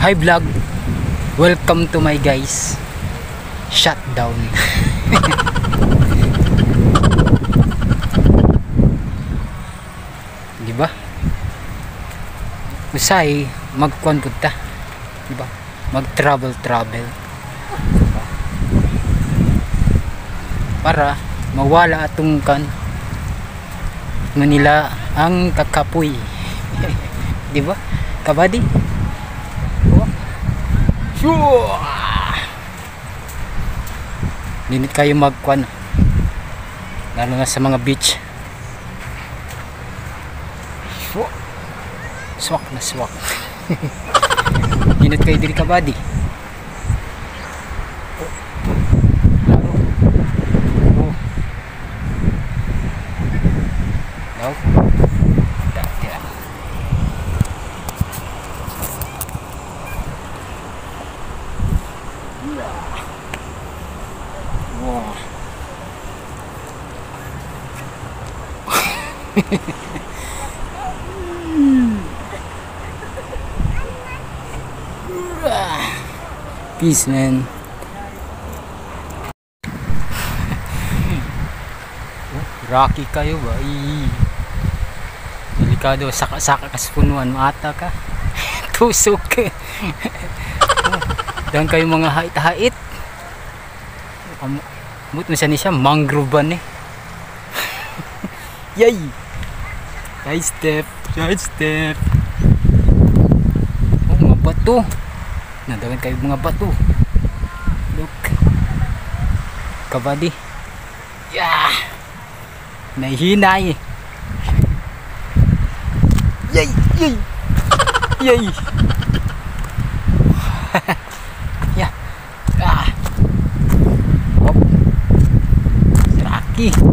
Hi vlog, welcome to my guys shutdown. Diba? Usay magkuan punta. Diba? Mag travel diba? Para mawala atong kan Manila ang kakapoy. Diba? Kabady? Linit kayo magkuan, lalo na sa mga beach. Swak na swak. Linit kayo diri kabady. Peace, man. Rocky kayo ba? Delikado, saka-saka ka sa punuan, mata ka. Tusok. Dan kayo mga hait-hait. But mo siya mangrove ba ni? Yay! Side step. Oh, mga bato. Nadagan kayo mga bato. Look. Kabady. Yeah! Nahihinay. Yay! Yay! Yeah. Ah. Hop. Rocky.